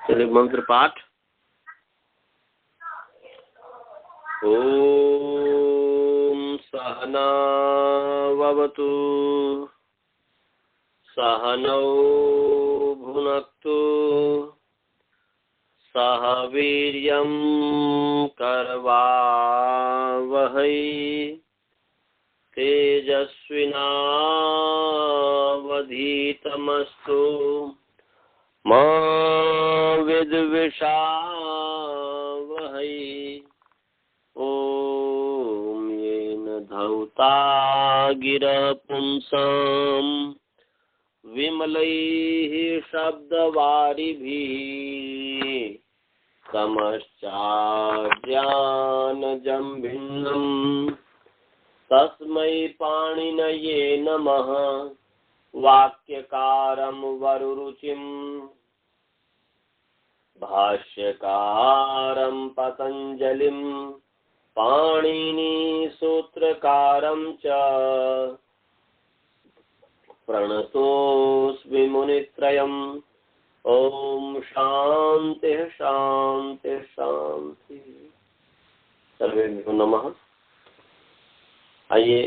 चलिए मंत्र पाठ। ओम सहना ववतु सहनौ भुनक्तु सह वीर्यं करवावहै तेजस्विनावधीतमस्तु मा विद्विषावहै। ओम येन धौता गिरः पुंसां विमलैः शब्दवारिभिः समश्चाज्ञानजं भिन्नम् तस्मै पाणिनये नमः। वाक्यकारं वरुरुचिं भाष्यकारं पतञ्जलिं पाणिनिसूत्रकारं च प्रणतोऽस्मि मुनित्रयम्। ओम शांति शांति शांति। सर्वेभ्यो नमः। आइए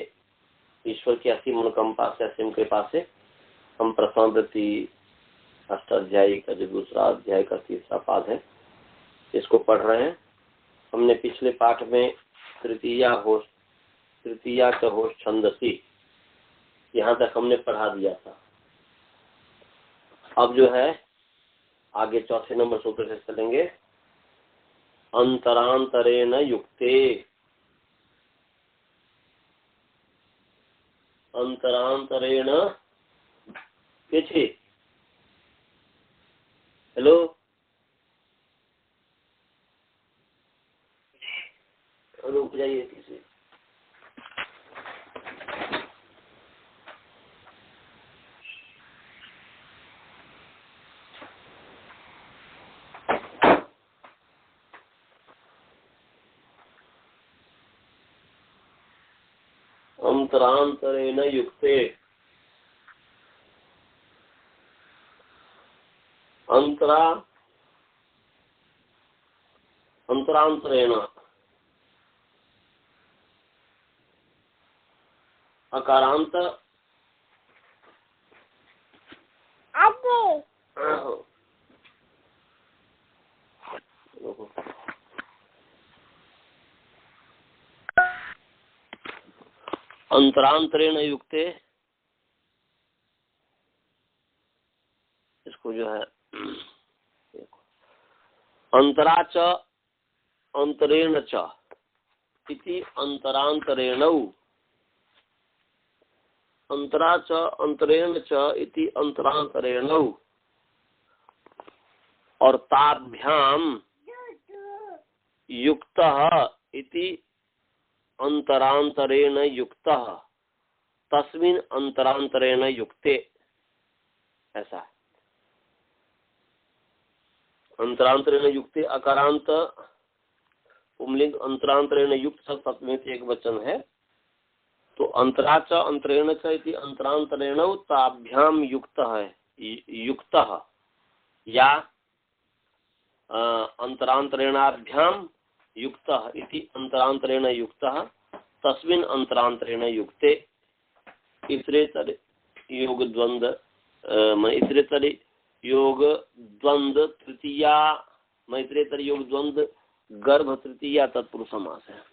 ईश्वर की असीम अनुकंपा से, असीम कृपा से हम प्रथमावृत्ति अष्टाध्यायी का जो दूसरा अध्याय का तीसरा पाद है इसको पढ़ रहे हैं। हमने पिछले पाठ में तृतीया च होश छंदसी यहाँ तक हमने पढ़ा दिया था। अब जो है आगे चौथे नंबर सूत्र से चलेंगे। अंतरांतरेण युक्ते, अंतरांतरेण पीछे। हेलो रुक जाइए किसी। अंतरांतरेण युक्ते, अंतरांतरेण अकारांत अंतरांतरेण युक्ते, इसको जो है अंतरा च अंतरेण च इति अंतरांतरेणौ, अंतरा च अंतरेण च इति अंतरांतरेणौ, और ताभ्याम युक्तः इति अंतरांतरेण युक्तः तस्मिन् अंतरांतरेण युक्ते। ऐसा अंतरांतरेण युक्ते अकारांत पुंलिंग अंतरांतरेण युक्त सप्तमी एक वचन है। तो अंतरा च अंतरेण च इति अंतरांतरेण ताभ्याम युक्तः है, युक्तः या अंतरांतरेणाभ्याम युक्तः इति अंतरांतरेण युक्तः तस्मिन् अंतरांतरेण युक्ते। इतरेतर योग द्वंद्व इतरेतर योग द्वंद्व तृतीया, मैत्रेतर योग द्वंद्व गर्भ तृतीया तत्पुरुष समास है।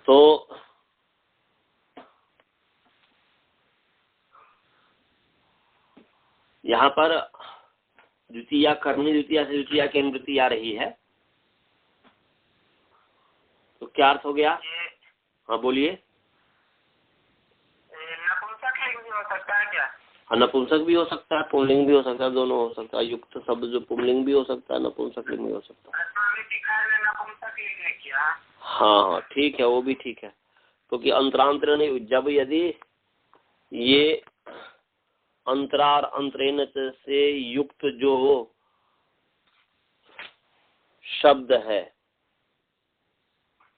तो यहाँ पर द्वितीया कर्मणी द्वितीया से द्वितीया की अनुवृत्ति आ रही है। तो क्या अर्थ हो गया? हाँ बोलिए। नपुंसक लिंग भी हो सकता है क्या? हाँ नपुंसक भी हो सकता है, पुंलिंग भी हो सकता है, दोनों हो सकता है। युक्त शब्द जो पुंलिंग भी हो सकता है, नपुंसक लिंग भी हो सकता है। नपुंसक लिंग किया। हाँ ठीक है, वो भी ठीक है। क्योंकि अंतरांतरेण जब यदि ये अंतरार अंतरेण से युक्त जो शब्द है,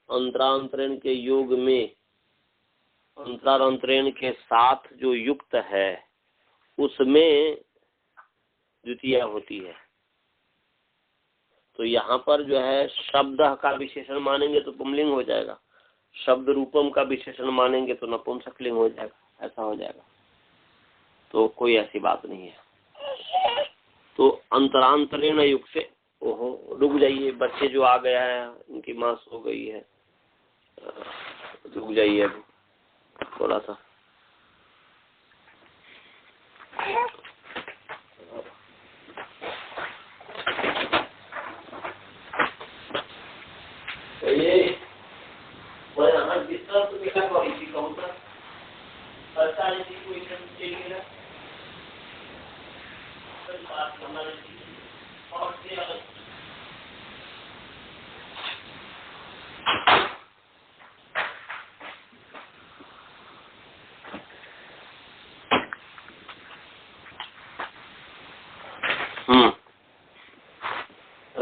अंतरांतरेण के योग में अंतरार अंतरेण के साथ जो युक्त है उसमें द्वितीया होती है। तो यहाँ पर जो है शब्द का विशेषण मानेंगे तो पुंलिंग हो जाएगा, शब्द रूपम का विशेषण मानेंगे तो नपुंसकलिंग हो जाएगा, ऐसा हो जाएगा। तो कोई ऐसी बात नहीं है। तो अंतरांतरेण युक्त से, ओहो रुक जाइए, बच्चे जो आ गया है उनकी माँ सो गई है, रुक जाइए अभी थोड़ा सा।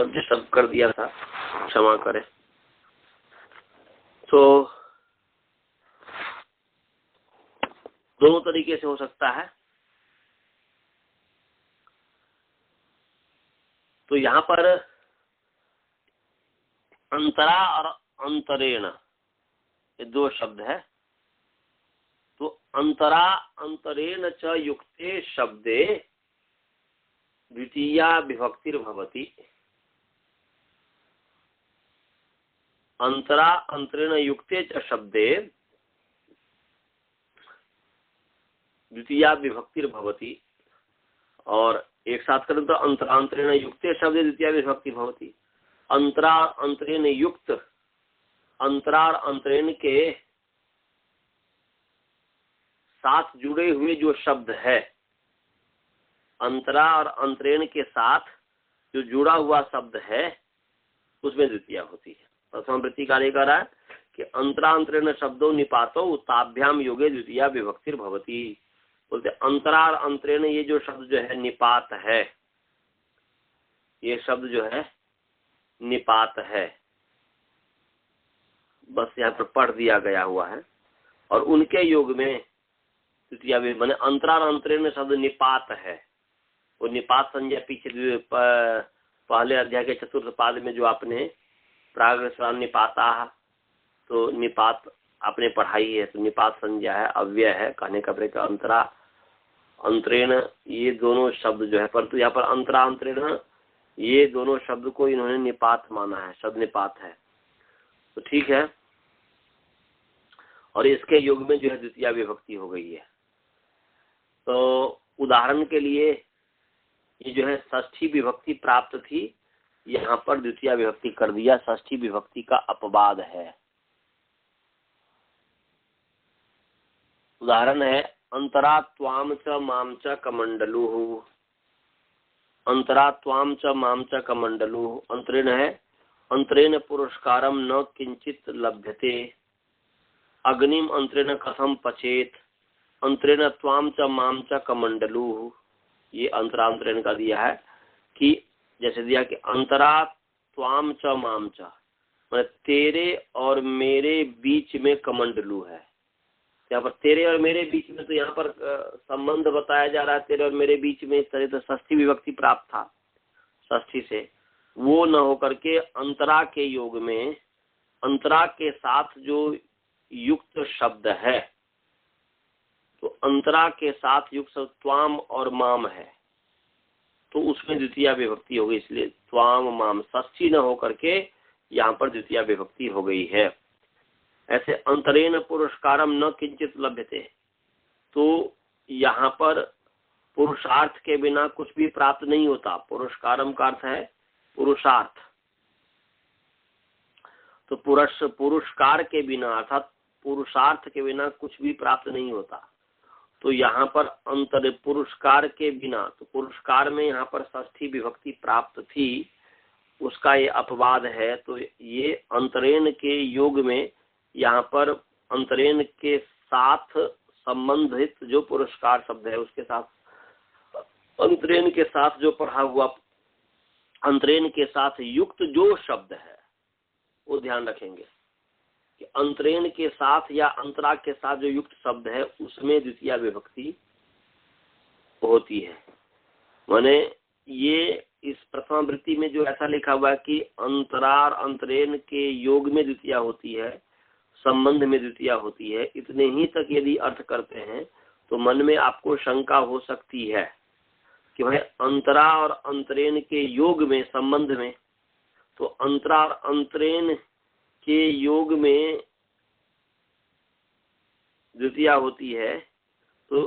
डिस्टर्ब कर दिया था, क्षमा करें। तो दोनों तरीके से हो सकता है। तो यहाँ पर अंतरा और अंतरेण ये दो शब्द है। तो अंतरा अंतरेण च युक्ते शब्दे द्वितीया विभक्तिर्भवति। अंतरा अंतरेण युक्ते च शब्दे द्वितीया विभक्तिर्भवति। और एक साथ करें तो अंतरांतरेण युक्ते शब्दे द्वितीया विभक्ति भवति। अंतरा अंतरेण युक्त, अंतरा अंतरेण के साथ जुड़े हुए जो शब्द है, अंतरा और अंतरेण के साथ जो जुड़ा हुआ शब्द है उसमें द्वितीया होती है। प्रथम वृत्ति कार्य कर रहा है कि अंतरांतरेण शब्दों निपातो ताभ्याम योगे द्वितीया विभक्तिर्भवति। बोलते अंतरा और अंतरेण ये जो शब्द जो है निपात है, ये शब्द जो है निपात है, बस यहाँ पर पढ़ दिया गया हुआ है। और उनके योग में द्वितीया माने अंतरा और अंतरेण शब्द निपात है। वो निपात संज्ञा पीछे पहले अध्याय के चतुर्थ पाद में जो आपने प्राग्रस्वान निपाता, तो निपात आपने पढ़ाई है। तो निपात संज्ञा है, अव्यय है, कहने का प्रयोग अंतरा अंतरेण ये दोनों शब्द जो है, परंतु यहाँ पर अंतरा अंतरेण ये दोनों शब्द को इन्होंने निपात माना है, शब्द निपात है। तो ठीक है, और इसके योग में जो है द्वितीया विभक्ति हो गई है। तो उदाहरण के लिए ये जो है षष्ठी विभक्ति प्राप्त थी, यहाँ पर द्वितीया विभक्ति कर दिया, षष्ठी विभक्ति का अपवाद है। उदाहरण है अंतरा त्वाम च माम च कमंडलु। अंतरा त्वाम च माम च कमंडलु। अंतरेण है अंतरेण पुरस्कारम न किंचित लभ्यते। अग्निम अंतरेण कथम पचेत। अंतरेण त्वाम च माम च कमंडलु। ये अंतरांतरेण का दिया है कि जैसे दिया कि अंतरा त्वाम च माम च, मतलब तेरे और मेरे बीच में कमंडलू है। यहाँ पर तेरे और मेरे बीच में, तो यहाँ पर संबंध बताया जा रहा है तेरे और मेरे बीच में। इस तरह तो षष्ठी विभक्ति प्राप्त था षष्ठी से, वो न होकर के अंतरा के योग में अंतरा के साथ जो युक्त शब्द है, तो अंतरा के साथ युक्त शब्द त्वाम और माम है, तो उसमें द्वितीया विभक्ति हो गई। इसलिए त्वाम माम षष्ठी न होकर के यहाँ पर द्वितीया विभक्ति हो गई है। ऐसे अंतरेण पुरस्कारम न किंचित लभ्यते, तो यहाँ पर पुरुषार्थ के बिना कुछ भी प्राप्त नहीं होता। पुरस्कारम का अर्थ है पुरुषार्थ। तो पुरस्कार के बिना अर्थात पुरुषार्थ के बिना कुछ भी प्राप्त नहीं होता। तो यहाँ पर अंतर पुरस्कार के बिना, तो पुरस्कार में यहाँ पर षष्ठी विभक्ति प्राप्त थी, उसका ये अपवाद है। तो ये अंतरेण के योग में यहाँ पर अंतरेण के साथ संबंधित जो पुरस्कार शब्द है, उसके साथ अंतरेण के साथ जो पढ़ा हुआ अंतरेण के साथ युक्त जो शब्द है, वो ध्यान रखेंगे कि अंतरेण के साथ या अंतरा के साथ जो युक्त शब्द है उसमें द्वितीया विभक्ति होती है। माने ये इस प्रथम वृत्ति में जो ऐसा लिखा हुआ है कि अंतरार अंतरेण के योग में द्वितीया होती है, संबंध में द्वितीया होती है, इतने ही तक यदि अर्थ करते हैं तो मन में आपको शंका हो सकती है कि भाई अंतरा और अंतरेण के योग में, संबंध में, तो अंतरा और अंतरेण के योग में द्वितीया होती है, तो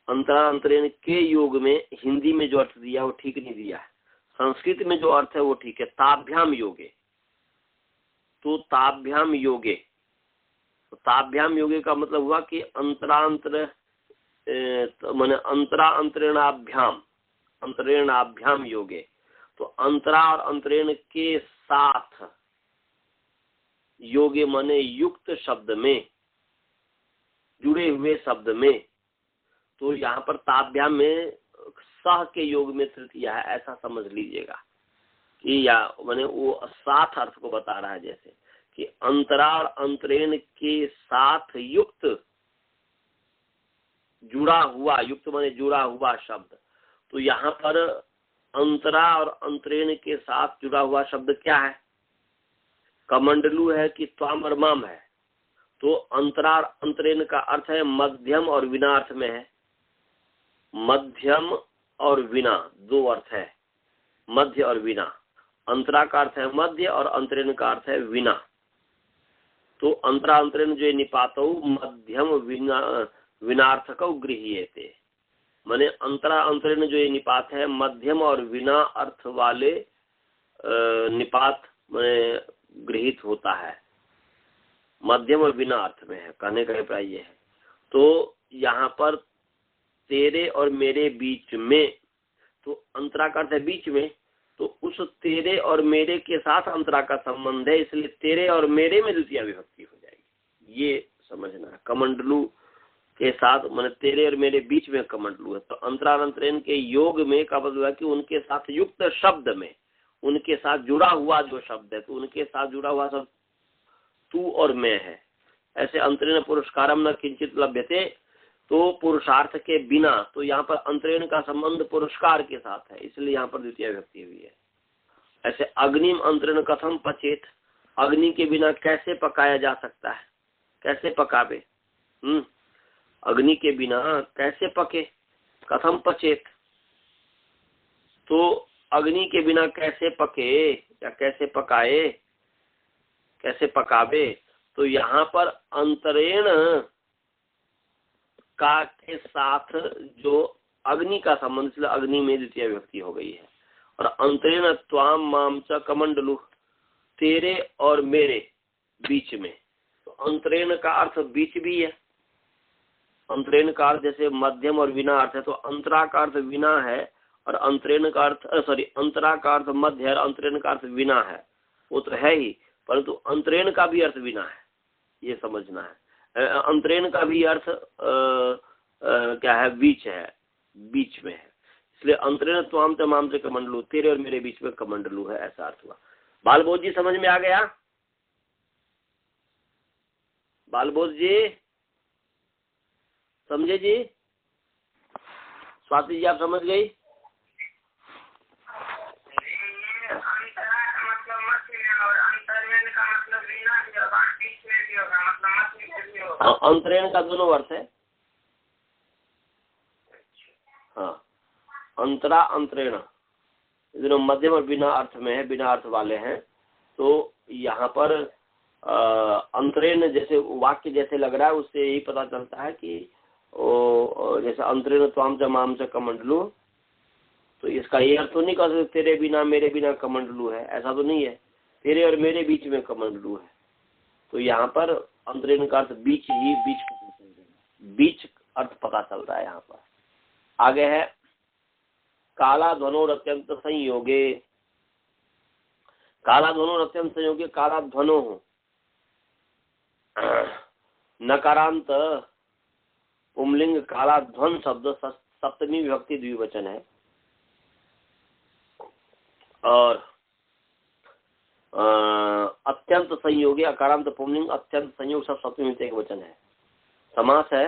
अंतरा अंतरेण के योग में हिंदी में जो अर्थ दिया वो ठीक नहीं दिया है। संस्कृत में जो अर्थ है वो ठीक है, ताभ्याम योगे। तो ताभ्याम योगे, तो ताभ्याम योगे का मतलब हुआ कि अंतरांतर माने अंतरा अंतरेणाभ्याम, अंतरेणाभ्याम योगे। तो अंतरा और अंतरेण के साथ योगे माने युक्त शब्द में, जुड़े हुए शब्द में। तो यहाँ पर ताभ्याम में सह के योग में तृतीया है, ऐसा समझ लीजिएगा कि या माने वो साथ अर्थ को बता रहा है, जैसे कि अंतरा और अंतरेण के साथ युक्त, जुड़ा हुआ, युक्त माने जुड़ा हुआ शब्द। तो यहाँ पर अंतरा और अंतरेण के साथ जुड़ा हुआ शब्द क्या है? कमंडलू है कि त्वाम और माम है? तो अंतरा और अंतरेण का अर्थ है मध्यम और विना अर्थ में है। मध्यम और विना दो अर्थ है, मध्य और विना। अंतरा का अर्थ है मध्य और अंतरेण का अर्थ है विना। तो अंतरा अंतरेण जो निपातो मध्यम विना विनार्थक गृह्यते, माने अंतरा अंतरेण जो निपात है मध्यम और विना अर्थ वाले निपात में गृहित होता है, मध्यम और बिना अर्थ में है, कहने का अभिप्राय ये है। तो यहाँ पर तेरे और मेरे बीच में, तो अंतरा का अर्थ है बीच में, तो उस तेरे और मेरे के साथ अंतरा का संबंध है, इसलिए तेरे और मेरे में द्वितीय विभक्ति हो जाएगी, ये समझना है। कमंडलू के साथ माने तेरे और मेरे बीच में कमंडलू है, तो अंतरा अंतरेण के योग में का मतलब है कि उनके साथ युक्त शब्द में, उनके साथ जुड़ा हुआ जो शब्द है, तो उनके साथ जुड़ा हुआ शब्द तू और मैं है। ऐसे अंतरेण पुरस्कारम न किंचित लभ्यते, तो पुरुषार्थ के बिना, तो यहाँ पर अंतरेण का संबंध पुरस्कार के साथ है, इसलिए यहाँ पर द्वितीय विभक्ति हुई है। ऐसे अग्निम अंतरेण कथम पचेत, अग्नि के बिना कैसे पकाया जा सकता है, कैसे पकावे? अग्नि के बिना कैसे पके? कथम पचेत, तो अग्नि के बिना कैसे पके या कैसे पकाए, कैसे पकावे? तो यहाँ पर अंतरेण का के साथ जो अग्नि का संबंध, इसलिए अग्नि में द्वितीय विभक्ति हो गई है। और अंतरेण त्वाम माम च कमंडलु, तेरे और मेरे बीच में, तो अंतरेण का अर्थ बीच भी है। अंतरेण का अर्थ जैसे मध्यम और विना अर्थ है, तो अंतरा का अर्थ विना है और अंतरेण का अर्थ अंतरा का अर्थ मध्य है और अंतरेण का अर्थ विना है, वो तो है ही, परंतु अंतरेण का भी अर्थ विना है, ये समझना है। अंतरेण का भी अर्थ क्या है? बीच है, बीच में है, इसलिए अंतरेण त्वाम तमाम से कमंडलू, तेरे और मेरे बीच में कमंडलू है, ऐसा अर्थ हुआ। बालबोध जी समझ में आ गया? बालबोध जी समझे जी? स्वाति जी आप समझ गई? अंतरेण का दोनों अर्थ है। हाँ, अंतरा अंतरेण दोनों मध्यम और बिना अर्थ में है, बिना अर्थ वाले हैं। तो यहाँ पर अंतरेण जैसे वाक्य जैसे लग रहा है, उससे यही पता चलता है कि जैसे अंतरेण त्वाम च माम च कमंडलू, तो इसका ये अर्थ तो नहीं कह सकते तेरे बिना मेरे बिना कमंडलू है, ऐसा तो नहीं है, तेरे और मेरे बीच में कमंडलू है। तो यहाँ पर अंतरेण का अर्थ बीच ही, बीच अर्थ पता चलता है यहाँ पर। आगे है काला ध्वनोर अत्यंत संयोगे, काला ध्वनोर अत्यंत संयोगे, काला ध्वनो हो, नकारांत पुंलिंग काला ध्वन शब्द सप्तमी विभक्ति द्विवचन है, और अत्यंत संयोगी अकारांत पुंलिंग अत्यंत संयोग सब सप्तमी एक वचन है। समास है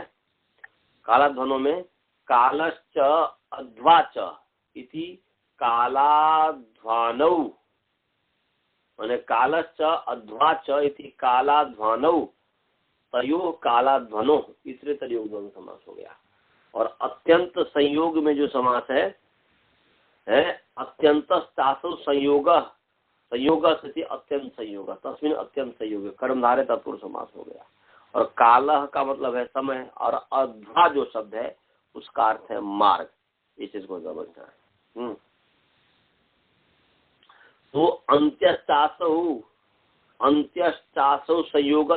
कालाध्वनों में कालश्च अध्वा च इति कालाध्वानौ, माने कालश्च अध्वा च इति कालाध्वानौ तयो कालाध्वनो, तीसरे तयोग द्वंद्व समास हो गया। और अत्यंत संयोग में जो समास है अत्यंत तासु संयोग, संयोग से अत्यंत संयोग, तस्मिन अत्यंत संयोग, कर्मधारय तत्पुरुष समास हो गया। और कालह का मतलब है समय, और अध्वा जो शब्द है उसका अर्थ है मार्ग, इस चीज को समझना है। तो अंत्यश्चासौ संयोग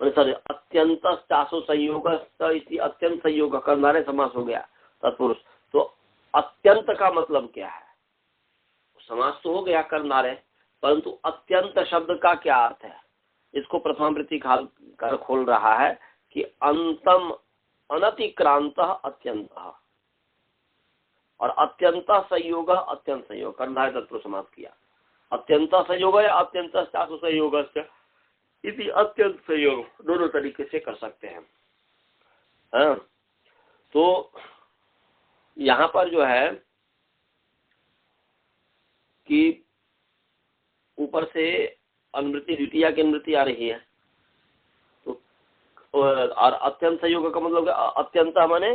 सॉरी अत्यंतश्चासौ संयोग अत्यंत संयोग, कर्मधारय समास हो गया तत्पुरुष। तो अत्यंत का मतलब क्या है? समास तो हो गया कर्मधारय, परंतु अत्यंत शब्द का क्या अर्थ है? इसको प्रथमावृत्ति कर खोल रहा है कि अंतम अनतिक्रांत अत्यंत, और अत्यंत संयोग अत्यंत संयोग, कर्मधारय तत्पुरुष समास किया। अत्यंत संयोग है अत्यंत चासु संयोग इति अत्यंत संयोग, दोनों तरीके से कर सकते हैं। हाँ, तो यहाँ पर जो है कि ऊपर से अनुवृत्ति द्वितीया की अनुवृत्ति आ रही है, तो और अत्यंत संयोग का मतलब अत्यंत माने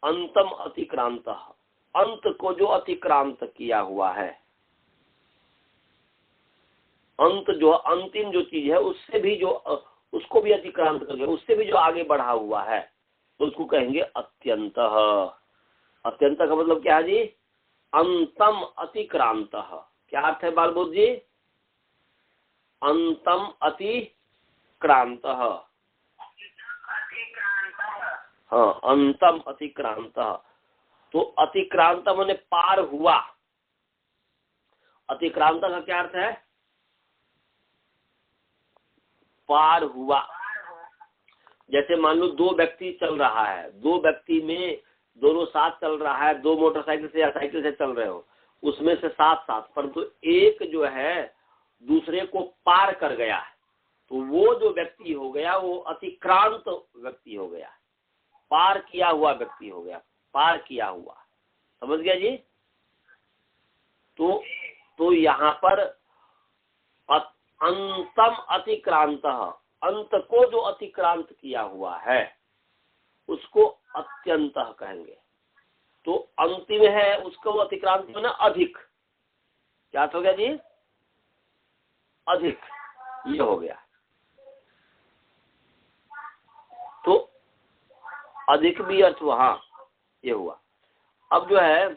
अंतम अतिक्रांत, अंत को जो अतिक्रांत किया हुआ है, अंत जो अंतिम जो चीज है उससे भी जो उसको भी अतिक्रांत कर गया, उससे भी जो आगे बढ़ा हुआ है, तो उसको कहेंगे अत्यंत। अत्यंत का मतलब क्या है जी? अंतम अतिक्रांत। क्या अर्थ है बालबोध जी? अंतम अतिक्रांत। हाँ, अंतम अतिक्रांत। तो अतिक्रांत माने पार हुआ। अतिक्रांत का क्या अर्थ है? पार हुआ। जैसे मान लो दो व्यक्ति चल रहा है, दो व्यक्ति में दोनों साथ चल रहा है, दो मोटरसाइकिल से या साइकिल से चल रहे हो, उसमें से साथ साथ, परंतु एक जो है दूसरे को पार कर गया, तो वो जो व्यक्ति हो गया वो अतिक्रांत व्यक्ति हो गया, पार किया हुआ व्यक्ति हो गया, पार किया हुआ। समझ गया जी? तो यहाँ पर अंतम अतिक्रांत, अंत को जो अतिक्रांत किया हुआ है उसको अत्यंत कहेंगे। तो अंतिम है उसको अतिक्रांत में ना अधिक, क्या हो गया जी? अधिक, ये हो गया। तो अधिक भी अर्थ वहां ये हुआ। अब जो है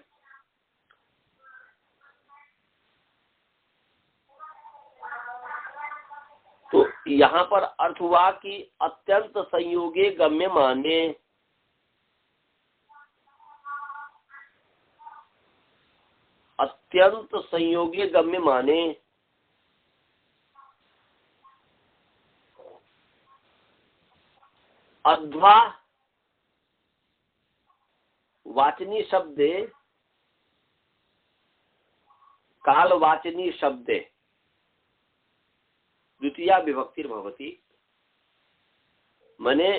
तो यहाँ पर अर्थ हुआ कि अत्यंत संयोगे गम्य माने, अत्यंत संयोगे गम्य माने अध्वा वाचनी शब्दे कालवाचनी शब्दे द्वितीया विभक्तिर भवति, माने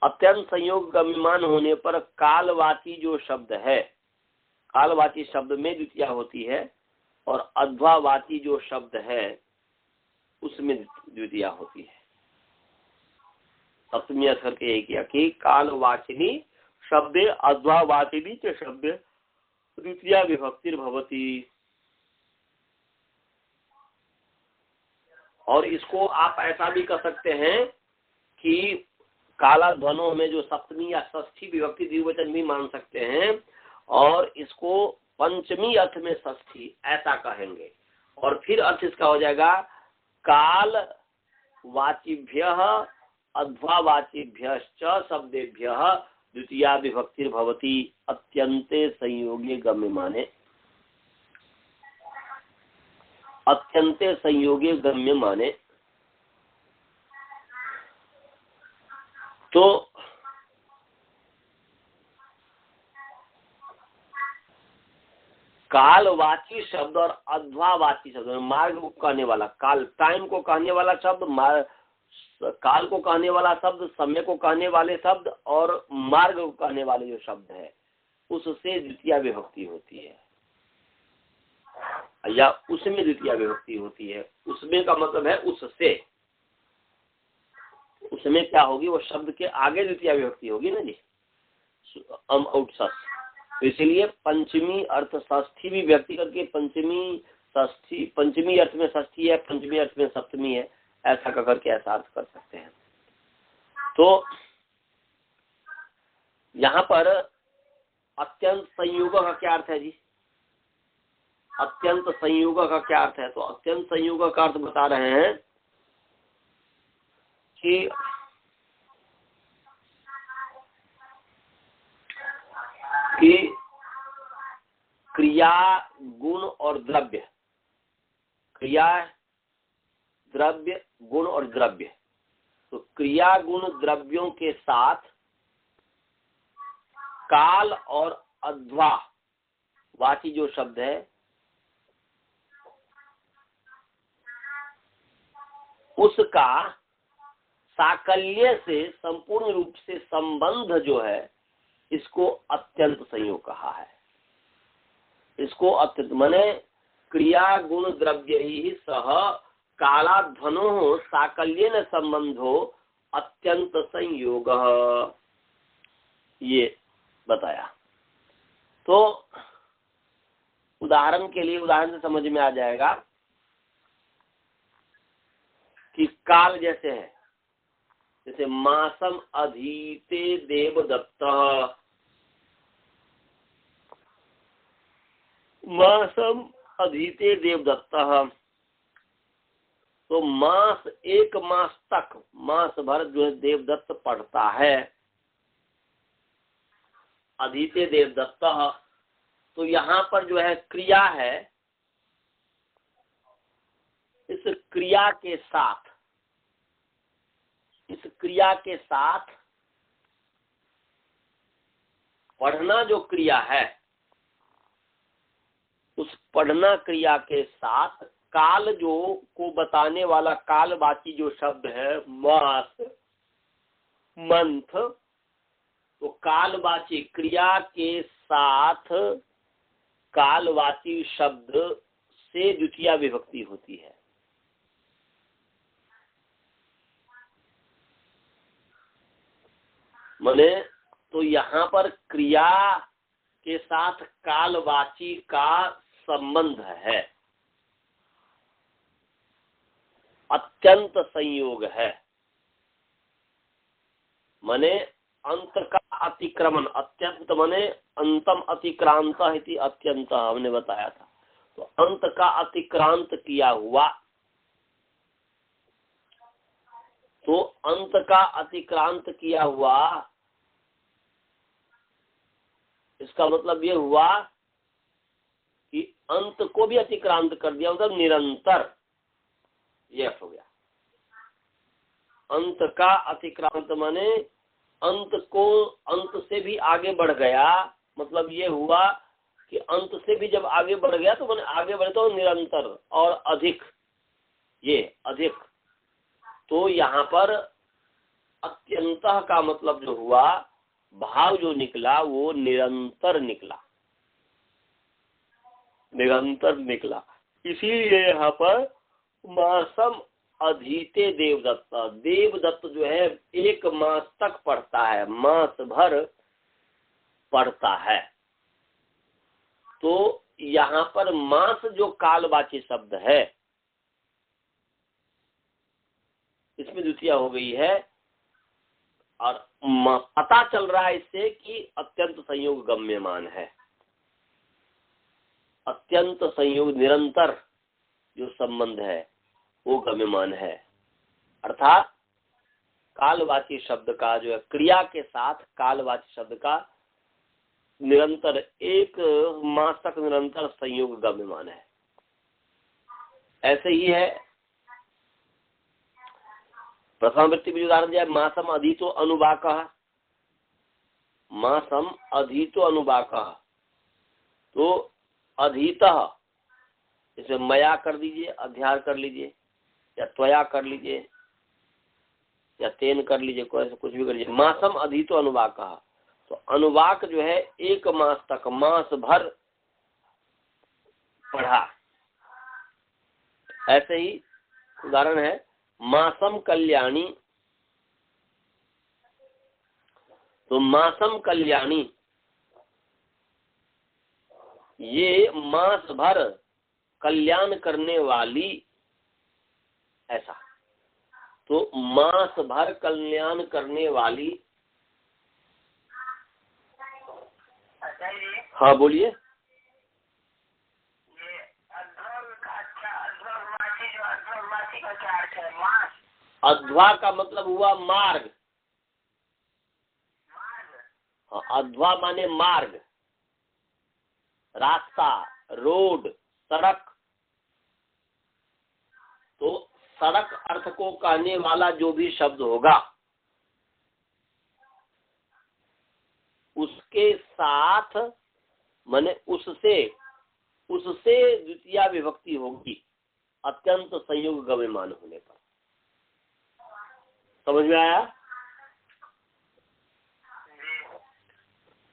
अत्यंत संयोग गम्यमान होने पर कालवाची जो शब्द है, कालवाची शब्द में द्वितीया होती है, और अध्वावाची जो शब्द है उसमें द्वितीया होती है। सप्तमी अक्षर के यही किया कि कालवाचिनी शब्दे अध्वावाचिनी च शब्दे द्वितीया विभक्तिर भवति। और इसको आप ऐसा भी कर सकते हैं कि काला ध्वनों में जो सप्तमी या षष्ठी विभक्ति द्विवचन भी मान सकते हैं, और इसको पंचमी अर्थ में षष्ठी ऐसा कहेंगे, और फिर अर्थ इसका हो जाएगा काल वाचिभ्य अध्वावाचिभ्य शब्देभ्य द्वितीया विभक्तिर भवति अत्यंते संयोगे गम्य माने, अत्यंते संयोगे गम्य माने। तो कालवाची शब्द और अध्वावाची शब्द, मार्ग को कहने वाला, काल टाइम को कहने वाला शब्द, काल को कहने वाला शब्द, समय को कहने वाले शब्द और मार्ग को कहने वाले जो शब्द है उससे द्वितीय विभक्ति होती है, या उसमें द्वितीय विभक्ति होती है। उसमें का मतलब है उससे, उसमें क्या होगी, वो शब्द के आगे द्वितीय विभक्ति होगी ना जी, अम औट सस। तो इसलिए पंचमी अर्थ षष्ठी भी व्यक्ति करके पंचमी षष्ठी, पंचमी अर्थ में षष्ठी है, पंचमी अर्थ में सप्तमी है, ऐसा कर करके ऐसा अर्थ कर सकते हैं। तो यहाँ पर अत्यंत संयोग का क्या अर्थ है जी? अत्यंत संयोग का क्या अर्थ है? तो अत्यंत संयोग का अर्थ बता रहे हैं कि क्रिया, गुण और द्रव्य, क्रिया, द्रव्य, गुण और द्रव्य, तो क्रिया गुण द्रव्यों के साथ काल और अध्वा वाची जो शब्द है उसका साकल्य से संपूर्ण रूप से संबंध जो है इसको अत्यंत संयोग कहा है। इसको अत्यंत माने क्रिया गुण द्रव्य ही सह कालाध्वनो साकल्येन संबंधो अत्यंत संयोग, ये बताया। तो उदाहरण के लिए, उदाहरण से समझ में आ जाएगा कि काल जैसे है, जैसे मासम अधीते देवदत्त, मासम अधीते देवदत्त, तो मास, एक मास तक, मास भर जो है देवदत्त पढ़ता है। अधीते देवदत्त, तो यहाँ पर जो है क्रिया है, इस क्रिया के साथ, इस क्रिया के साथ पढ़ना जो क्रिया है, उस पढ़ना क्रिया के साथ काल जो को बताने वाला कालवाची जो शब्द है मास, मंथ, तो कालवाची क्रिया के साथ कालवाची शब्द से द्वितीय विभक्ति होती है। माने तो यहाँ पर क्रिया के साथ कालवाची का संबंध है, अत्यंत संयोग है। माने अंत का अतिक्रमण, अत्यंत माने अंतम अतिक्रांत इति अत्यंत हमने बताया था। तो अंत का अतिक्रांत किया हुआ, तो अंत का अतिक्रांत किया हुआ, इसका मतलब ये हुआ कि अंत को भी अतिक्रांत कर दिया, मतलब निरंतर, ये हो गया। अंत का अतिक्रांत माने अंत को, अंत से भी आगे बढ़ गया, मतलब ये हुआ कि अंत से भी जब आगे बढ़ गया तो मैंने आगे बढ़े तो निरंतर और अधिक, ये अधिक। तो यहाँ पर अत्यंतः का मतलब जो हुआ, भाव जो निकला वो निरंतर निकला, निरंतर निकला। इसीलिए यहाँ पर मासम अधीते देवदत्त, देवदत्त जो है एक मास तक पढ़ता है, मास भर पढ़ता है। तो यहाँ पर मास जो कालवाची शब्द है इसमें द्वितीय हो गई है, और पता चल रहा है इससे कि अत्यंत संयोग गम्यमान है। अत्यंत संयोग निरंतर जो संबंध है वो गम्यमान है, अर्थात कालवाची शब्द का जो है क्रिया के साथ कालवाची शब्द का निरंतर एक मास तक निरंतर संयोग गम्यमान है। ऐसे ही है प्रथम वृत्ति में उदाहरण दिया, मासम अधीतो अनुवाकः, मासम अधीतो अनुवाकः, तो अधीतः इसे मया कर दीजिए, अध्यार कर लीजिए या त्वया कर लीजिए, या तेन कर लीजिए, कोई कुछ भी कर लीजिए। मासम अधीतो अनुवाक कहा, तो अनुवाक जो है 1 मास तक, मास भर पढ़ा। ऐसे ही उदाहरण है मासम कल्याणी, तो मासम कल्याणी ये मास भर कल्याण करने वाली, ऐसा। तो मास भर कल्याण करने वाली। अच्छा जी, हाँ बोलिए। ये अध्वर्म का, अच्छा अध्वर्मासी, जो अध्वर्मासी का क्या अर्थ है? मास, अध्वा का मतलब हुआ मार्ग। मार्ग, हाँ, अध्वा माने मार्ग, रास्ता, रोड, सड़क। तो सड़क अर्थ को कहने वाला जो भी शब्द होगा उसके साथ माने उससे द्वितीय विभक्ति होगी अत्यंत संयोग गम्यमान होने पर। समझ में आया?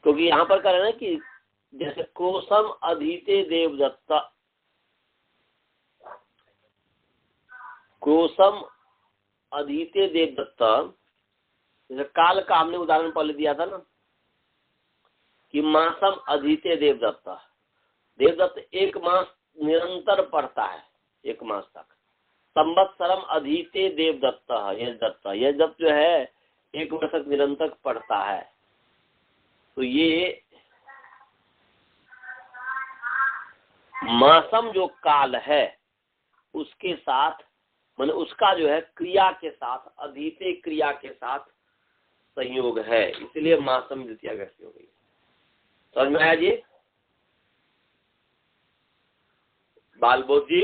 क्योंकि यहाँ पर कह रहे हैं ना कि जैसे क्रोशम अधीते देवदत्ता, क्रोशम अधीते देवदत्ता, जैसे काल का हमने उदाहरण पहले दिया था ना कि मासम अधीते देवदत्ता, देवदत्त 1 मास निरंतर पढ़ता है, 1 मास तक। संवत्सरम अधीते देवदत्ता, यजदत्त जो है 1 वर्ष तक निरंतर पढ़ता है। तो ये मासम जो काल है उसके साथ माने उसका जो है क्रिया के साथ, अधीते क्रिया के साथ संयोग है, इसलिए मासम द्वितीय विभक्ति हो गई। समझ में आया जी? बालबोध जी,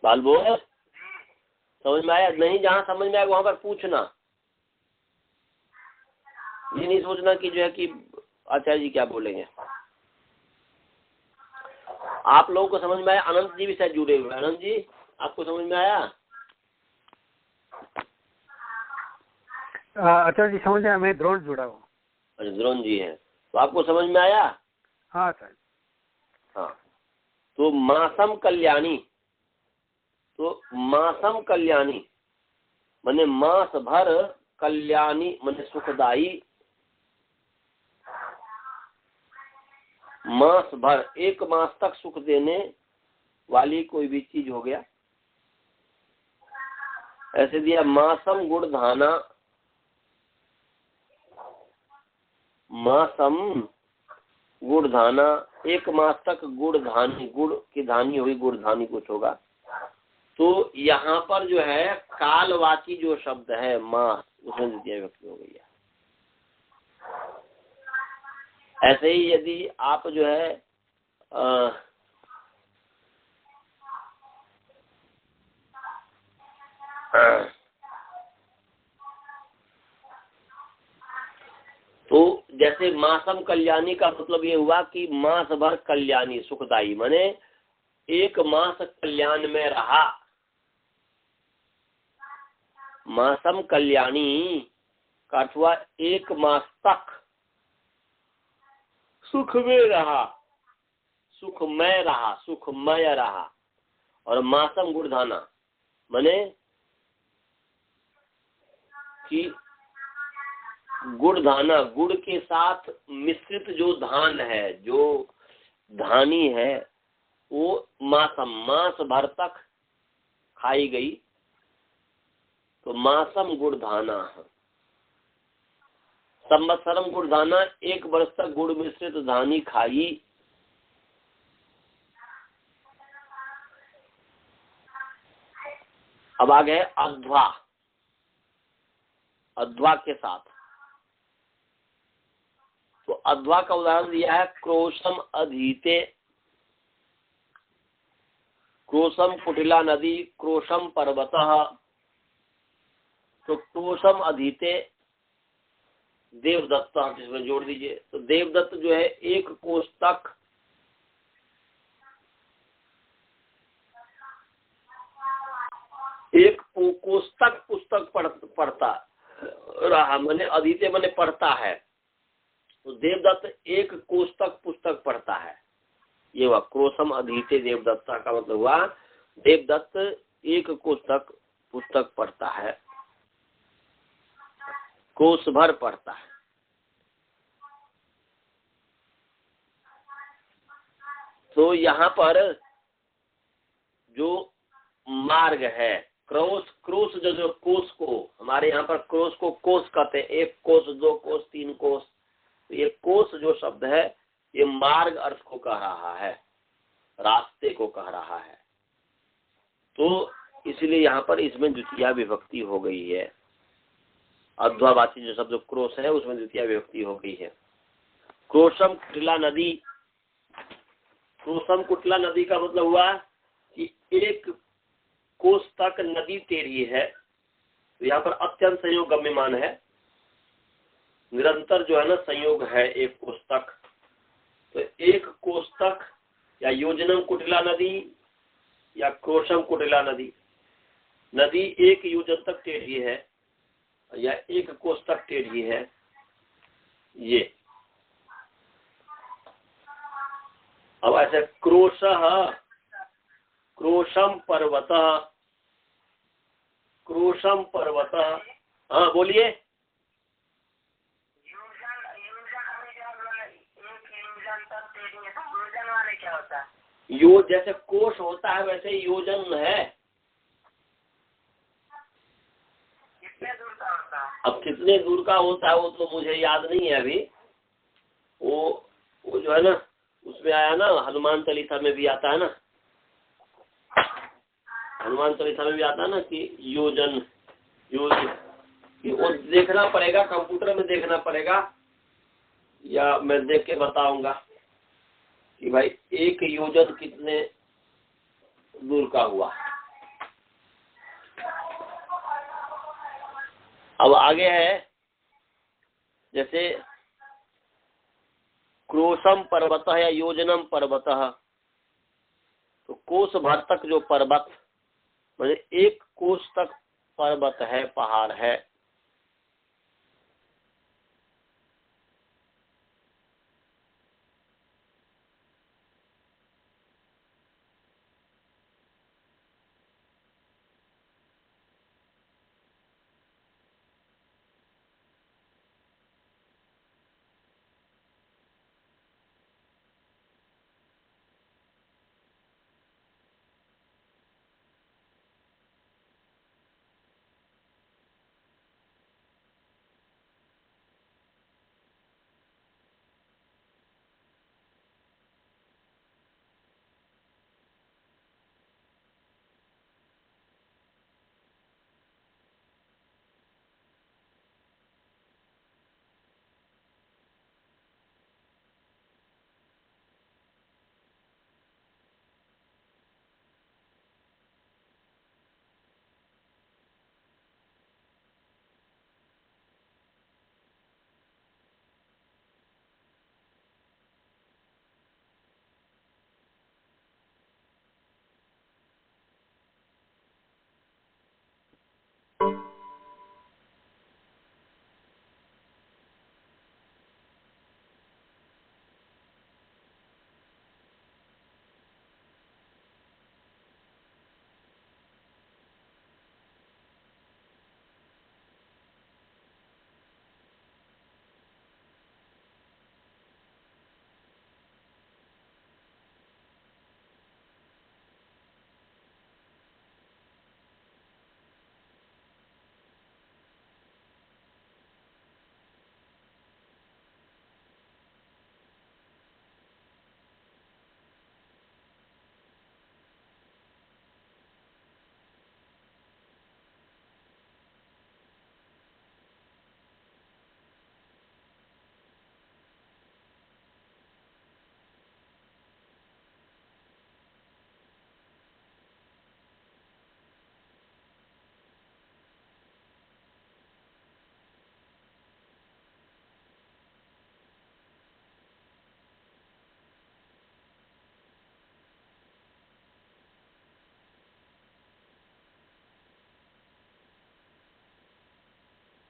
बालबोध समझ में आया? नहीं, जहाँ समझ में आया वहां पर पूछना, ये नहीं सोचना कि जो है कि आचार्य जी क्या बोलेंगे। आप लोगों को समझ में आया? अनंत जी भी शायद जुड़े हुए हैं। अनंत जी, आपको समझ में आया? आचार्य जी समझ आया, मैं द्रोण जुड़ा हूँ। अच्छा, द्रोण जी हैं, तो आपको समझ में आया? हाँ सर। हाँ, तो मासम कल्याणी, तो मासम कल्याणी माने मास भर कल्याणी माने सुखदाई, मास भर 1 मास तक सुख देने वाली कोई भी चीज हो गया। ऐसे दिया मासम गुड़धाना, मासम गुड़धाना 1 मास तक गुड़धानी, गुड़ की धानी हुई, गुड़धानी कुछ होगा। तो यहाँ पर जो है कालवाची जो शब्द है मास, उसमें द्वितीय विभक्ति हो गई है। ऐसे ही यदि आप जो है तो जैसे मासम कल्याणी का मतलब ये हुआ कि मास भर कल्याणी सुखदाई, माने 1 मास कल्याण में रहा। मासम कल्याणी का अर्थ हुआ 1 मास तक सुख में रहा, सुखमय रहा, सुखमय रहा। और मासम गुड़धाना माने कि गुड़धाना, गुड़ के साथ मिश्रित जो धान है, जो धानी है, वो मासम मास भर तक खाई गई, तो मासम गुड़धाना। संवत्सरम गुड़धाना 1 वर्ष तक गुड़ मिश्रित धानी खाई। अब आ गए अध्वा, अध्वा के साथ। तो अध्वा का उदाहरण दिया है क्रोशम अधीते, क्रोशम कुटिला नदी, क्रोशम पर्वतः। तो क्रोशम अधीते देवदत्त, आप इसमें जोड़ दीजिए। तो देवदत्त जो है 1 कोष तक एक पुस्तक पुस्तक पढ़ता रहा, मैंने अधीते मैंने पढ़ता है, तो देवदत्त एक कोष्टक पुस्तक पढ़ता है। ये हुआ क्रोशम अधीते देवदत्ता का मतलब हुआ देवदत्त एक कोष्टक पुस्तक पढ़ता है, कोष भर पढ़ता है। तो यहाँ पर जो मार्ग है, क्रोश जो कोष को, हमारे यहाँ पर क्रोश को कोष कहते हैं, एक कोष, दो कोष, तीन कोष। तो ये कोष जो शब्द है ये मार्ग अर्थ को कह रहा है, रास्ते को कह रहा है। तो इसलिए यहाँ पर इसमें द्वितीया विभक्ति हो गई है। अध्वावाची जो शब्द क्रोश है उसमें द्वितीया विभक्ति हो गई है। क्रोशम कुटिला नदी, क्रोशम कुटिला नदी का मतलब हुआ कि एक कोष तक नदी टेढ़ी है। तो यहाँ पर अत्यंत संयोग गम्यमान है, निरंतर जो है ना संयोग है एक कोष तक। तो एक कोष तक या योजनम कुटिला नदी या क्रोशम कुटिला नदी, नदी एक योजन तक टेढ़ी है या एक कोष तक टेढ़ी है। ये अब ऐसे क्रोशम पर्वत। हाँ बोलिए। क्या होता है? जैसे कोष होता है वैसे योजन है। कितने दूर का होता है? अब कितने दूर का होता है वो तो मुझे याद नहीं है अभी। वो जो है ना उसमें आया ना, हनुमान चालीसा में भी आता है ना, हनुमान चालीसा में भी आता है ना कि योजन वो देखना पड़ेगा, कंप्यूटर में देखना पड़ेगा या मैं देख के बताऊंगा कि भाई एक योजन कितने दूर का हुआ। अब आगे है जैसे क्रोशम पर्वत या योजनम पर्वत, तो कोष भर तक जो पर्वत, मतलब एक कोष तक पर्वत है, पहाड़ है।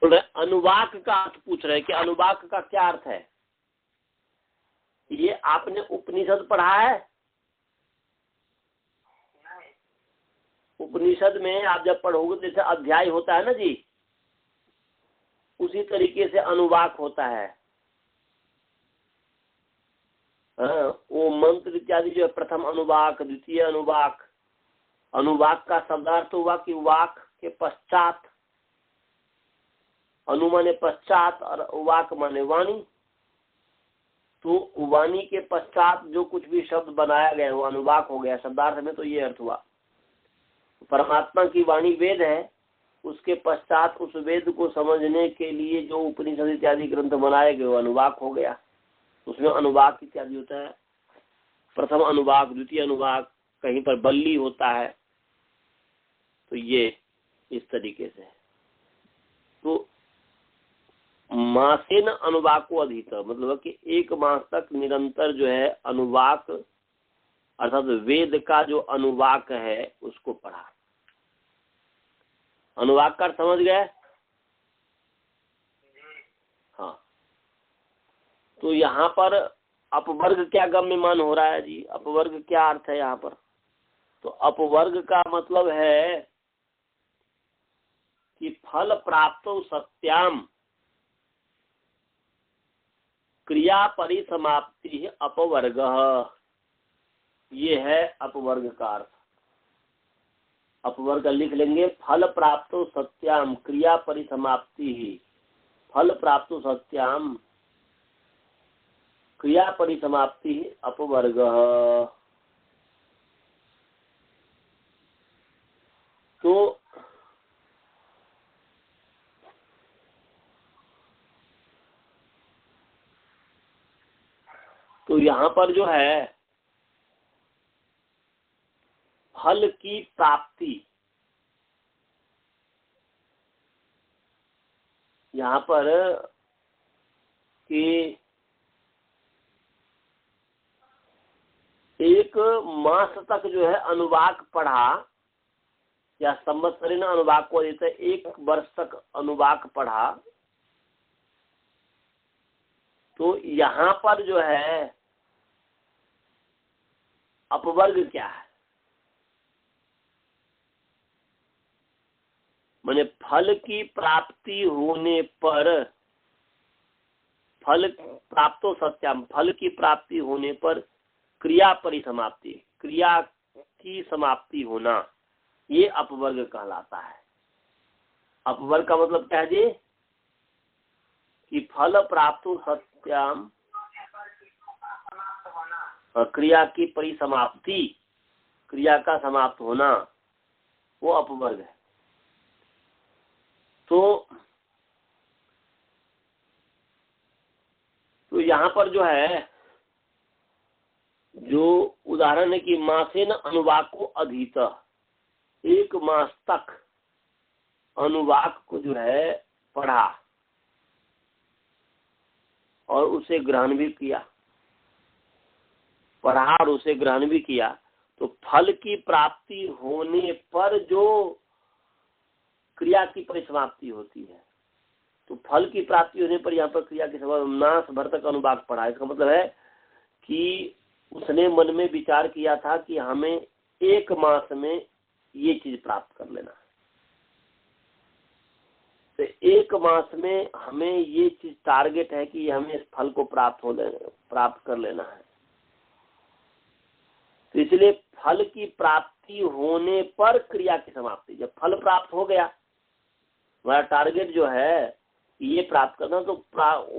बोल रहे अनुवाक का अर्थ पूछ रहे हैं कि अनुवाक का क्या अर्थ है। ये आपने उपनिषद पढ़ा है? उपनिषद में आप जब पढ़ोगे जैसे अध्याय होता है ना जी, उसी तरीके से अनुवाक होता है। हाँ, वो मंत्र इत्यादि जो है प्रथम अनुवाक, द्वितीय अनुवाक। अनुवाक का शब्दार्थ हुआ कि वाक के पश्चात, अनु माने पश्चात और वाक माने वाणी। तो वाणी के पश्चात जो कुछ भी शब्द बनाया गया वो अनुवाक हो गया। शब्दार्थ में तो ये अर्थ हुआ। परमात्मा की वाणी वेद है, उसके पश्चात उस वेद को समझने के लिए जो उपनिषद इत्यादि ग्रंथ बनाए गए वो अनुवाक हो गया। उसमें अनुवाक इत्यादि होता है, प्रथम अनुवाक, द्वितीय अनुवाक, कहीं पर बल्ली होता है। तो ये इस तरीके से। तो मासेन अनुवाको अधित, मतलब कि एक मास तक निरंतर जो है अनुवाक अर्थात वेद का जो अनुवाक है उसको पढ़ा। अनुवाक का समझ गए? हाँ। तो यहाँ पर अपवर्ग क्या गम्यमान हो रहा है जी? अपवर्ग क्या अर्थ है यहाँ पर? तो अपवर्ग का मतलब है कि फल प्राप्त सत्याम क्रिया परिसमाप्ति अपवर्ग, ये है अपवर्ग का अर्थ। अपवर्ग लिख लेंगे, फल प्राप्त सत्याम क्रिया परिसमाप्ति ही, फल प्राप्त सत्याम क्रिया परिसमाप्ति ही अपवर्ग। तो यहाँ पर जो है फल की प्राप्ति, यहाँ पर कि एक मास तक जो है अनुवाक पढ़ा या संवत्सरीन अनुवाक को देते, एक वर्ष तक अनुवाक पढ़ा। तो यहाँ पर जो है अपवर्ग क्या है? माने फल की प्राप्ति होने पर, फल प्राप्तो सत्याम, फल की प्राप्ति होने पर क्रिया परिसमाप्ति, क्रिया की समाप्ति होना, ये अपवर्ग कहलाता है। अपवर्ग का मतलब क्या है जी? कि फल प्राप्तो सत्याम क्रिया की परिसमाप्ति, क्रिया का समाप्त होना, वो अपवर्ग है। तो यहाँ पर जो है जो उदाहरण है कि मासेन अनुवाक को अधीत, एक मास तक अनुवाक को जो है पढ़ा और उसे ग्रहण भी किया, पढ़ा और उसे ग्रहण भी किया। तो फल की प्राप्ति होने पर जो क्रिया की परिसमाप्ति होती है, तो फल की प्राप्ति होने पर यहाँ पर क्रिया की समाप्ति, नाश भर तक अनुवाक पढ़ा। इसका मतलब है कि उसने मन में विचार किया था कि हमें एक मास में ये चीज प्राप्त कर लेना है, तो एक मास में हमें ये चीज टारगेट है कि हमें इस फल को प्राप्त कर लेना है। तो इसलिए फल की प्राप्ति होने पर क्रिया की समाप्ति, जब फल प्राप्त हो गया, हमारा टारगेट जो है ये प्राप्त करना, तो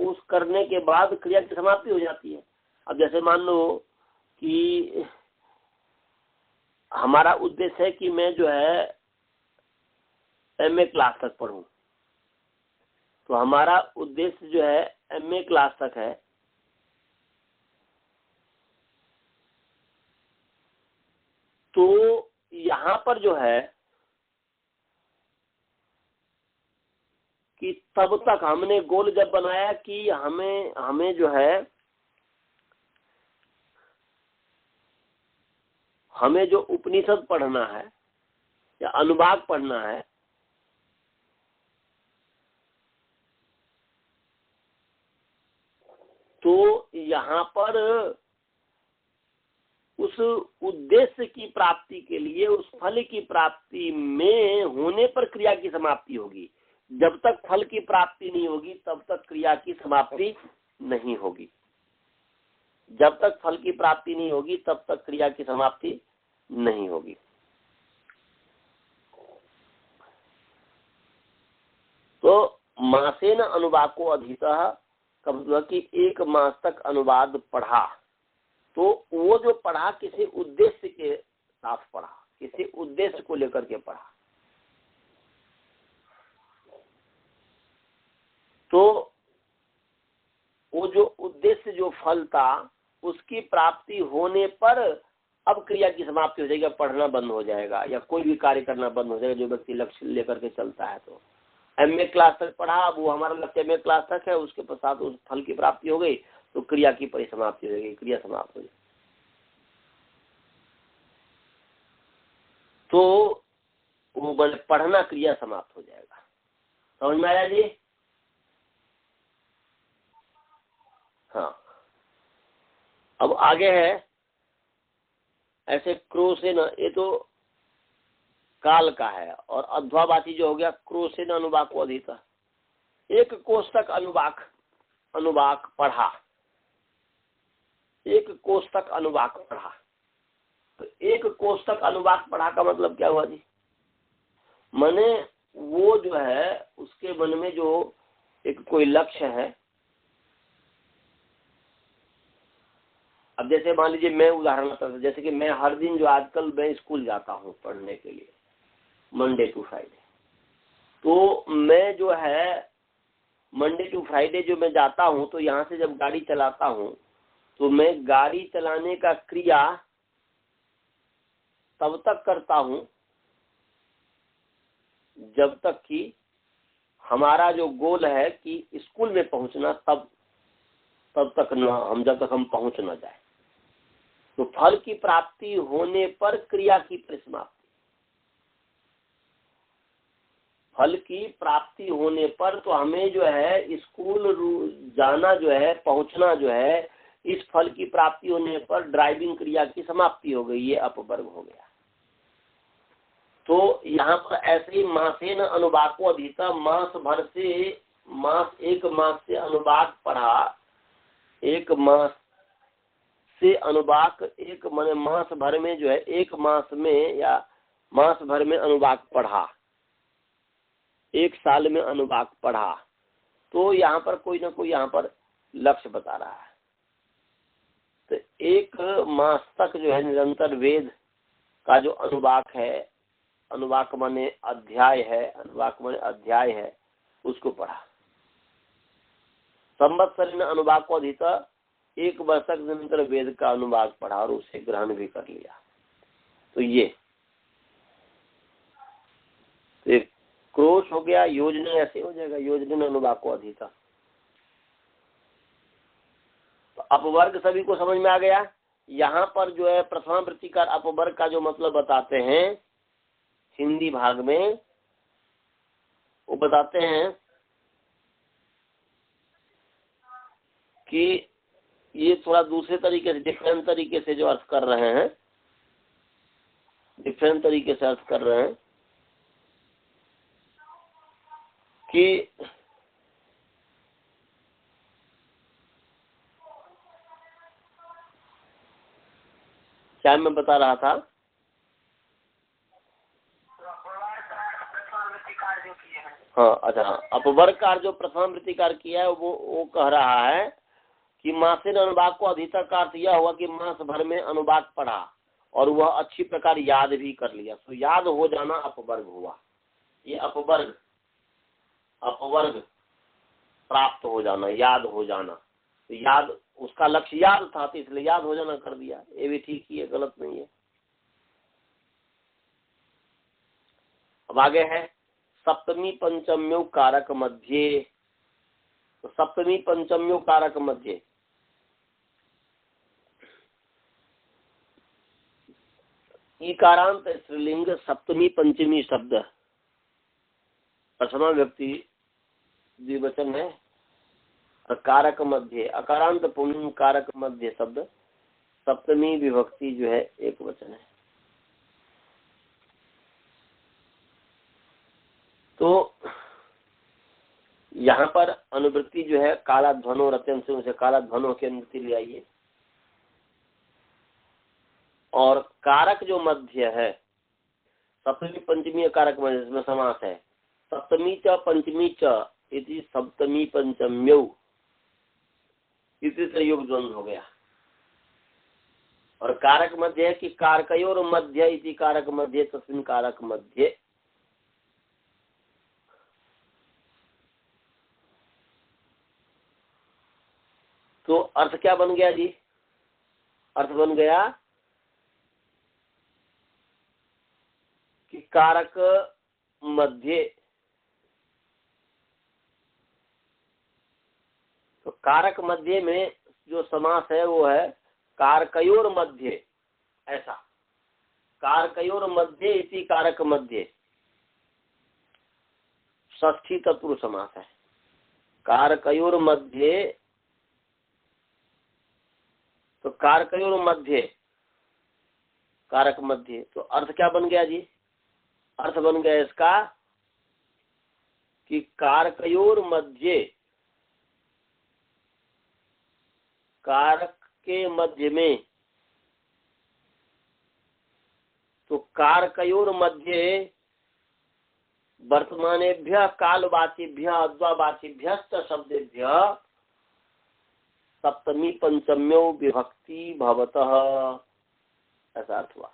उस करने के बाद क्रिया की समाप्ति हो जाती है। अब जैसे मान लो कि हमारा उद्देश्य है कि मैं जो है एमए क्लास तक पढ़ूं, तो हमारा उद्देश्य जो है एमए क्लास तक है। तो यहाँ पर जो है कि तब तक हमने गोल जब बनाया कि हमें जो है हमें जो उपनिषद पढ़ना है या अनुवाक पढ़ना है, तो यहाँ पर उस उद्देश्य की प्राप्ति के लिए, उस फल की प्राप्ति में होने पर क्रिया की समाप्ति होगी। जब तक फल की प्राप्ति नहीं होगी तब तक क्रिया की समाप्ति नहीं होगी। जब तक फल की प्राप्ति नहीं होगी तब तक क्रिया की समाप्ति नहीं होगी। तो मासेन अनुवाको अधीतः का मतलब कि 1 मास तक अनुवाद पढ़ा। तो वो जो पढ़ा किसी उद्देश्य के साथ पढ़ा, किसी उद्देश्य को लेकर के पढ़ा। तो वो जो उद्देश्य, जो फल था, उसकी प्राप्ति होने पर अब क्रिया की समाप्ति हो जाएगी, पढ़ना बंद हो जाएगा या कोई भी कार्य करना बंद हो जाएगा जो व्यक्ति लक्ष्य लेकर के चलता है। तो एमए क्लास तक पढ़ा, अब वो हमारा लक्ष्य एमए क्लास तक है, उसके पश्चात उस फल की प्राप्ति हो गई तो क्रिया की परिसमाप्ति हो जाएगी, क्रिया समाप्त हो जाएगी। तो वो पढ़ना क्रिया समाप्त हो जाएगा। समझ में आया जी? हाँ। अब आगे है ऐसे क्रोसेन, ये तो काल का है, और अध्वावाची जो हो गया क्रोसेन अनुवाको अधीतः। 1 कोष तक अनुवाक पढ़ा, 1 कोष तक अनुवाक पढ़ा। तो 1 कोष तक अनुवाक पढ़ा का मतलब क्या हुआ जी? माने वो जो है उसके मन में जो एक कोई लक्ष्य है। अब जैसे मान लीजिए मैं उदाहरण बताता हूं, जैसे कि मैं हर दिन जो आजकल मैं स्कूल जाता हूँ पढ़ने के लिए, मंडे टू फ्राइडे। तो मैं जो है मंडे टू फ्राइडे जो मैं जाता हूँ, तो यहाँ से जब गाड़ी चलाता हूँ तो मैं गाड़ी चलाने का क्रिया तब तक करता हूँ जब तक कि हमारा जो गोल है कि स्कूल में पहुंचना, तब तक न हम, जब तक हम पहुंच न जाए। तो फल की प्राप्ति होने पर क्रिया की परिसमाप्ति, फल की प्राप्ति होने पर तो हमें जो है स्कूल जाना जो है, पहुंचना जो है, इस फल की प्राप्ति होने पर ड्राइविंग क्रिया की समाप्ति हो गई, ये अपवर्ग हो गया। तो यहाँ पर ऐसे ही मासेन अनुवाको अधीतः, मास भर से, 1 मास से अनुवाक पढ़ा, 1 मास से अनुवाक, 1 माने मास भर में जो है 1 मास में या मास भर में अनुवाक पढ़ा, 1 साल में अनुवाक पढ़ा। तो यहाँ पर कोई ना कोई यहाँ पर लक्ष्य बता रहा है। तो 1 मास तक जो है निरंतर वेद का जो अनुवाक है, अनुवाक माने अध्याय है, अनुवाक माने अध्याय है, उसको पढ़ा। संवत्सर अनुवाक को अधीतः, 1 वर्ष तक निरंतर वेद का अनुवाक पढ़ा और उसे ग्रहण भी कर लिया। तो ये तो एक क्रोश हो गया। योजना ऐसे हो जाएगा, योजना अनुवाक को अधीतः। तो अपवर्ग सभी को समझ में आ गया। यहाँ पर जो है प्रथमा वृत्तिकार अपवर्ग का जो मतलब बताते हैं हिंदी भाग में, वो बताते हैं कि ये थोड़ा दूसरे तरीके से, डिफरेंट तरीके से जो अर्थ कर रहे हैं, डिफरेंट तरीके से अर्थ कर रहे हैं कि क्या मैं बता रहा था? हाँ, अच्छा, अपवर्ग कार्य जो प्रथम वृत्तिकार किया है वो कह रहा है कि मासेन अनुवाक को अधीतः का अर्थ यह हुआ कि मास भर में अनुवाक पढ़ा और वह अच्छी प्रकार याद भी कर लिया। तो याद हो जाना अपवर्ग हुआ। ये अपवर्ग प्राप्त हो जाना, याद हो जाना। तो याद, उसका लक्ष्य याद था तो इसलिए याद हो जाना कर दिया। ये भी ठीक ही है, गलत नहीं है। अब आगे है सप्तमी पंचम्यो कारक मध्य। तो सप्तमी पंचम्यो कारक मध्य, ईकारांत स्त्रीलिंग सप्तमी पंचमी शब्द, प्रथमा व्यक्ति द्विवचन है, और कारक मध्य, अकारांत पुंलिंग कारक मध्य शब्द सप्तमी विभक्ति जो है एक वचन है। तो यहाँ पर अनुवृत्ति जो है काला ध्वनो रत्यन से उसे काला ध्वनो की अनुवृत्ति ले आइए। और कारक जो मध्य है सप्तमी पंचमी कारक मध्य, इसमें समास है सप्तमी च पंचमी च इति सप्तमी पंचम्यौ, इसी से युग द्वंद्व हो गया। और कारक मध्य है कि कारकयोर मध्य इति कारक मध्य तस्मिन् कारक मध्य। तो अर्थ क्या बन गया जी? अर्थ बन गया कि कारक मध्य, तो कारक मध्य में जो समास है वो है कारकयोर मध्य, ऐसा कारकयोर मध्य इति कारक मध्य, षष्ठी तत्पुरुष समास है। कारकयोर मध्य, तो कारकयोर मध्य कारक मध्य, तो अर्थ क्या बन गया जी? अर्थ बन गया इसका कि कारकयोर मध्य, कारक के मध्य में, तो कारकयोर मध्य वर्तमानेभ्यः कालवाचिभ्यः अद्वावाचिभ्यश्च शब्देभ्यः सप्तमी पंचम्यो विभक्ति भवतः, ऐसा अर्थ हुआ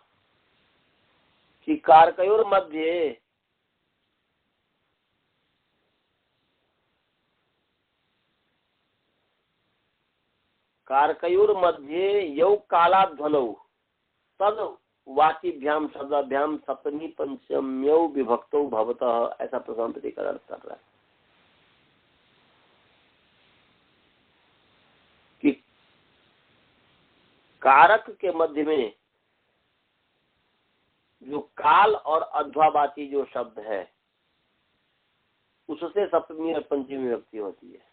कि कारकयोर मध्य, कारकयोर मध्य यौ कालाध्वनौ तद वाचिभ्याम शब्दाभ्याम सप्तमी पंचम्यो विभक्तौ भवतः, ऐसा प्रथम प्रतिकर अर्थ कर रहा है कि कारक के मध्य में जो काल और अध्वावाची जो शब्द है उससे सप्तमी और पंचमी विभक्ति होती है।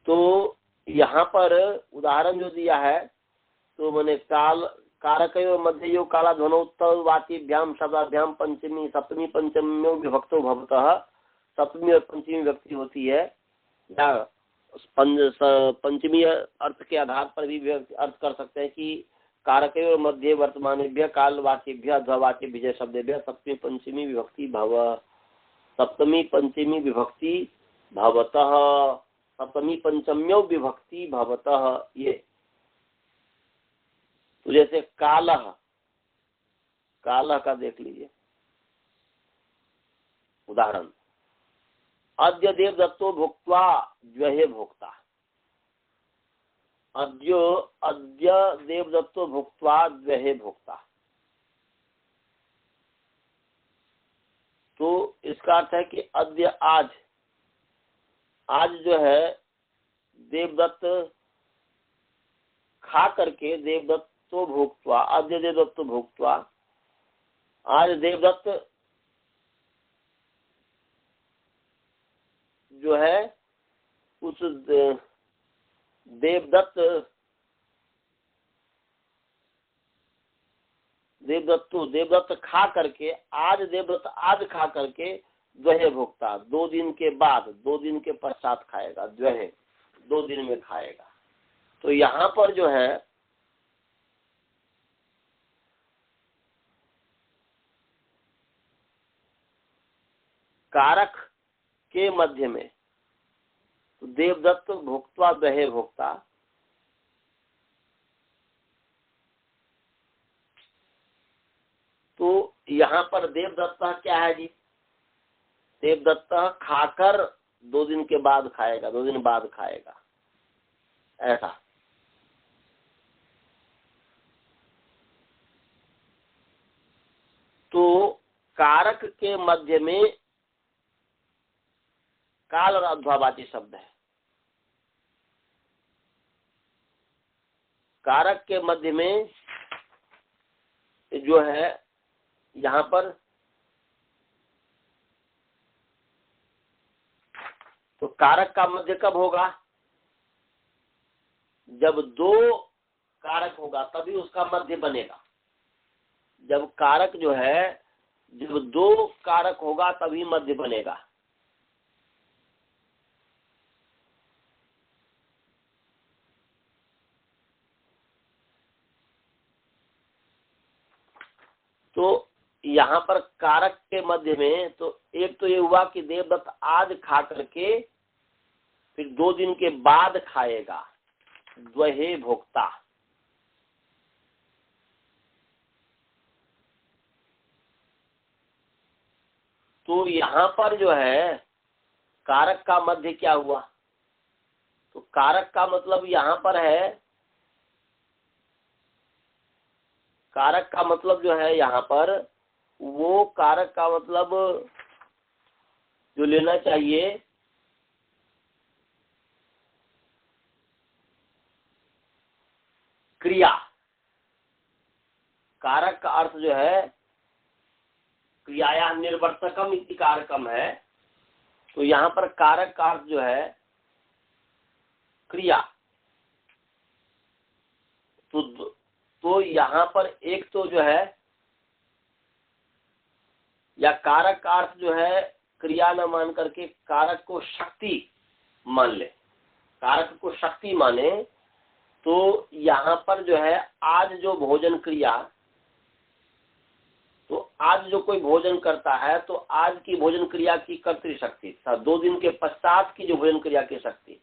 तो यहाँ पर उदाहरण जो दिया है तो मैंने काल कारकयोर मध्य यो काला ध्वनोत्तर वाचिभ्याम शब्दाभ्याम पंचमी सप्तमी पंचम्यो विभक्तो भवतः, सप्तमी और पंचमी विभक्ति होती है, या पंचमी अर्थ के आधार पर भी अर्थ कर सकते हैं कि कारकयोर मध्य वर्तमानेभ्यः कालवाचिभ्यः अध्वावाचिभ्यः शब्देभ्यः सप्तमी पंचमी विभक्ति भव, सप्तमी पंचमी विभक्ति भवतः, सप्तमी पंचम्यो विभक्ति भवतः। ये तो जैसे कालः, कालः का देख लीजिए उदाहरण, अद्य देवदत्तो भुक्त्वा द्वहे भोक्ता, अद्य देवदत्तो भुक्त्वा द्वहे भोक्ता। तो इसका अर्थ है कि अद्य आज जो है देवदत्त खा करके, देवदत्तो भोक्त्वा, अद्य देवदत्तो भोक्त्वा, आज देवदत्त जो है उस देवदत्त खा करके, आज खा करके द्वहे भोक्ता, 2 दिन के बाद, 2 दिन के पश्चात खाएगा, द्वहे 2 दिन में खाएगा। तो यहाँ पर जो है कारक के मध्य में तो देवदत्त भोक्त्वा द्वहे भोक्ता, तो यहाँ पर देवदत्त क्या है जी? देवदत्त खाकर 2 दिन के बाद खाएगा, 2 दिन बाद खाएगा, ऐसा। तो कारक के मध्य में काल और अध्वावाची शब्द है, कारक के मध्य में जो है यहाँ पर तो कारक का मध्य कब होगा? जब दो कारक होगा तभी उसका मध्य बनेगा। जब कारक जो है, जब दो कारक होगा तभी मध्य बनेगा। तो यहाँ पर कारक के मध्य में तो एक तो ये हुआ कि देवदत्त आज खा करके फिर 2 दिन के बाद खाएगा, द्वहे भोक्ता। तो यहाँ पर जो है कारक का मध्य क्या हुआ? तो कारक का मतलब यहाँ पर है, कारक का मतलब जो है यहाँ पर, वो कारक का मतलब जो लेना चाहिए क्रिया। कारक का अर्थ जो है क्रियाया निर्वर्तकम इति कारकम है। तो यहाँ पर कारक का अर्थ जो है क्रिया। तो यहाँ पर एक तो जो है, या कारक का अर्थ जो है क्रिया न मान करके कारक को शक्ति मान ले, कारक को शक्ति माने। तो यहाँ पर जो है आज जो भोजन क्रिया, तो आज जो कोई भोजन करता है तो आज की भोजन क्रिया की कर्तृ शक्ति, 2 दिन के पश्चात की जो भोजन क्रिया की शक्ति,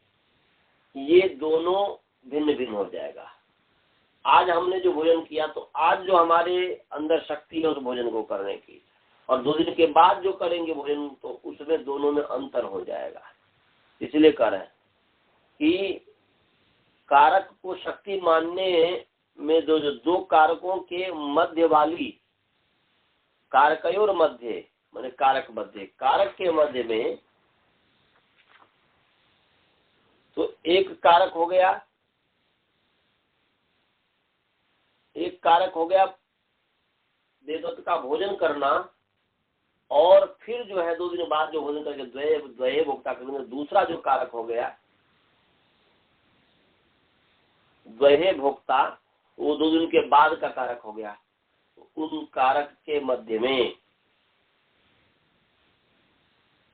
ये दोनों भिन्न भिन्न हो जाएगा। आज हमने जो भोजन किया तो आज जो हमारे अंदर शक्ति है उस भोजन को करने की, और 2 दिन के बाद जो करेंगे भोजन तो उसमें दोनों में अंतर हो जाएगा। इसलिए कह रहे हैं कि कारक को शक्ति मानने में दो कारकों के मध्य वाली, कारकयोर मध्य माने कारक मध्य, कारक के मध्य में तो एक कारक हो गया, एक कारक हो गया देवदत्त का भोजन करना, और फिर जो है 2 दिन बाद जो भोजन करके द्वये भोक्ता करेंगे। दूसरा जो कारक हो गया द्वये भोक्ता, वो 2 दिन के बाद का कारक हो गया। उन कारक के मध्य में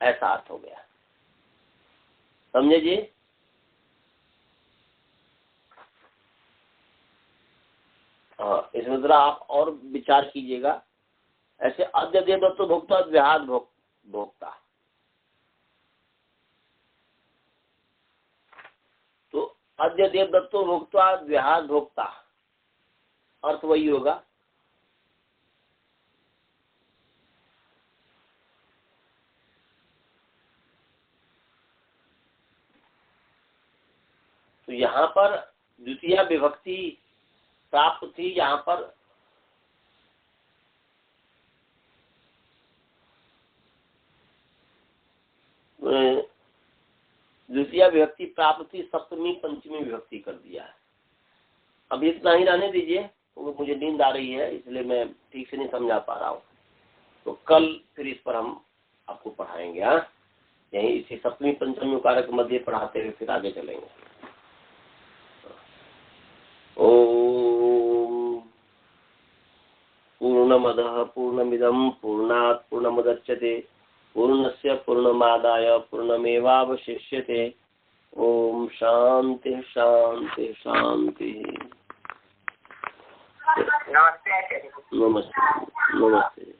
ऐसा अर्थ हो गया। समझे जी? हाँ, इसमें जरा आप और विचार कीजिएगा। ऐसे अद्य देवदत्तो भोक्ता द्व्याद भोक्ता, तो अद्य देवदत्तो भोक्ता द्व्याद भोक्ता अर्थ वही होगा। तो यहाँ पर द्वितीय विभक्ति प्राप्त थी। यहाँ पर द्वितीय विभक्ति प्राप्त थी, सप्तमी पंचमी विभक्ति कर दिया है। अब इतना ही रहने दीजिए, तो मुझे नींद आ रही है इसलिए मैं ठीक से नहीं समझा पा रहा हूँ। तो कल फिर इस पर हम आपको पढ़ाएंगे। हाँ, यही इसी सप्तमी पंचमी कारक मध्य पढ़ाते हुए फिर आगे चलेंगे। ओम पूर्णमदः पूर्णमिदं पूर्णात् पूर्णमुदच्यते पूर्णस्य पूर्णमादाय पूर्णमेवावशिष्यते। ओम शांति शांति शांति। नमस्ते। नमस्ते नमस्ते।